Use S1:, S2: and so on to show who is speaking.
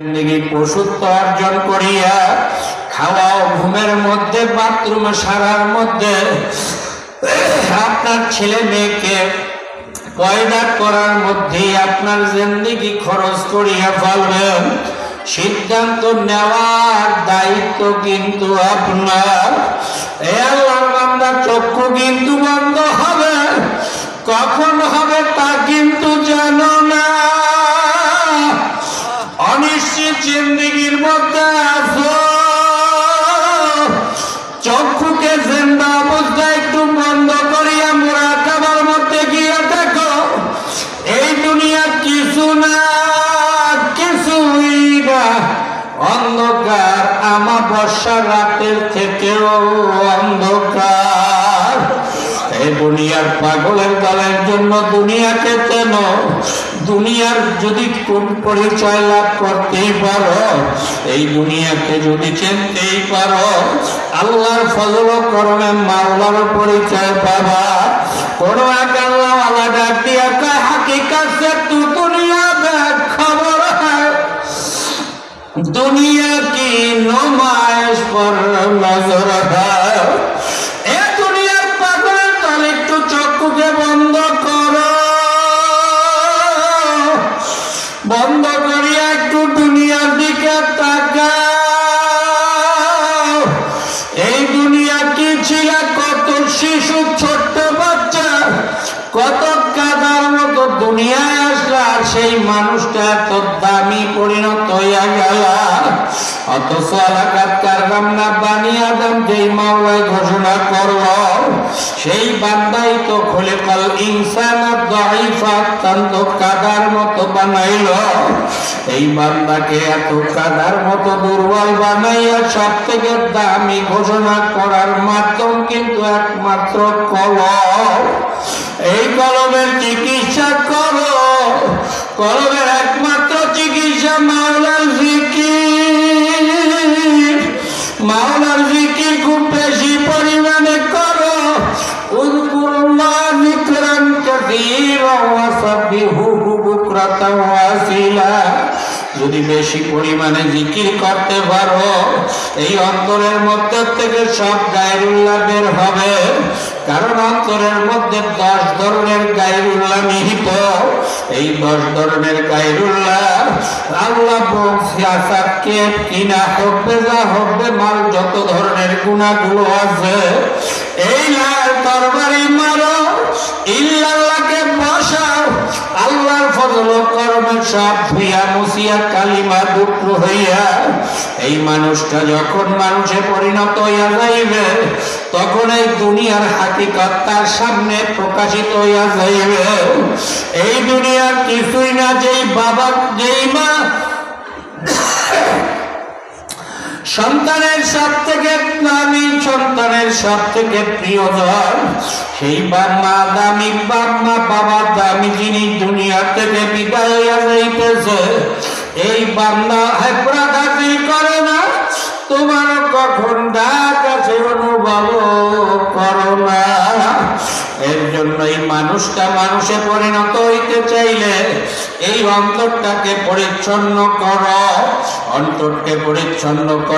S1: জিন্দেগি পশুত্ব অর্জন করিয়া খাওয়া ও ঘুমের মধ্যে বাথরুমে সারার মধ্যে আপনার ছেলে মেয়েকে পয়দা করার মধ্যে আপনার জিন্দেগি খরচ করিয়া ফেলবেন। সিদ্ধান্ত নেওয়ার দায়িত্ব কিন্তু আপনার। আল্লাহর বান্দা, চক্ষু কিন্তু বন্ধ হবে, কখন হবে তা কিন্তু জানো না। অনিশ্চিত জিন্দেগির মধ্যে আছো, চক্ষুকে জিন্দা অবস্থায় একটু বন্ধ করিয়া মুরাকাবার মধ্যে গিয়ে দেখো, এই দুনিয়া কিছু না, কিছুই না, অন্ধকার, আমাবস্যা রাতের থেকেও অন্ধকার। এই দুনিয়ার পাগলের দলের জন্য দুনিয়াকে চেন। দুনিয়ার যদি কোন পরিচয় লাভ করতেই পারো, এই দুনিয়াকে যদি চিনতেই পারো, আল্লাহর ফজল করমে মাওলার পরিচয় পাবা। কোন এক আল্লাহওয়ালা ডাক দিয়া কয়, হাকিকত সে তু দুনিয়া দেখ, খবর হ্যায় দুনিয়া কি নুমাইশ পর নজর হ্যায়। এ দুনিয়ার পাগলের দল, একটু চক্ষুকে বন্ধ করো, বন্ধ করিয়া একটু দুনিয়ার দিকে তাকাও। এই দুনিয়া কি ছিল? কত শিশু, ছোট্ট বাচ্চা, কত কাদার মতো দুনিয়ায় আসলো, আর সেই মানুষটা এত দামি পরিণত হইয়া গেল। অথচ আলাকাতকার গামনা বানি আদম যেই মাওলায় ঘোষণা করল, সেই বান্দাই তো খলিকাল ইনসান দাঈফা, অত্যন্ত কাদার মতো বানাইল। এই বান্দাকে এত কাদার মতো দুর্বল বানাইয়া সব থেকে দামি ঘোষণা করার মাধ্যম কিন্তু একমাত্র কলম। এই কলমের চিকিৎসা করো, কলমের একমাত্র চিকিৎসা মাওলার জিকির। মাওলার জিকির খুব বেশি পরিমাণে করো। উযকুরুল্লাহ যিকরান কাসীরা ওয়া সাব্বিহুহু বুকরাতাও ওয়া আসীলা। যদি বেশি পরিমাণে জিকির করতে পারো, এই অন্তরের মধ্যে থেকে সব গায়রুল্লাহ বের হবে। কারণ অন্তরের মধ্যে 10 ধরনের গায়রুল্লাহ নিহিত। এই 10 ধরনের গায়রুল্লাহ আল্লাহ বলছে, আসাদকে কিনা হবে, যা হবে মাল, যত ধরনের গুনাহগুলো আছে, এই লাল তরবারি মারো, ইল্লাল্লাহকে বসাও, আল্লাহর ফজল করমে সব ধুইয়া মুছিয়া কালিমা টুকরো হইয়া এই মানুষটা যখন মানুষে পরিণত হইয়া যাইবে, তখন এই দুনিয়ার হাকিকত তার সামনে প্রকাশিত হইয়া যাইবে। এই দুনিয়ার কিছুই না। যেই বাবা, যেই মা সন্তানের সব থেকে দামি, সন্তানের সব থেকে প্রিয়জন, সেই বাবা দামি, বাবা দামি, যিনি দুনিয়া থেকে বিদায় হইয়া যাইতেছে, এই বান্দা হেফরাদাতি করে না, তোমার কখন ডাক আছে অনুভব করো না। এর জন্য এই মানুষটা মানুষে পরিণত হইতে চাইলে এই অন্তরটাকে পরিচ্ছন্ন করো, অন্তরকে পরিচ্ছন্ন করো।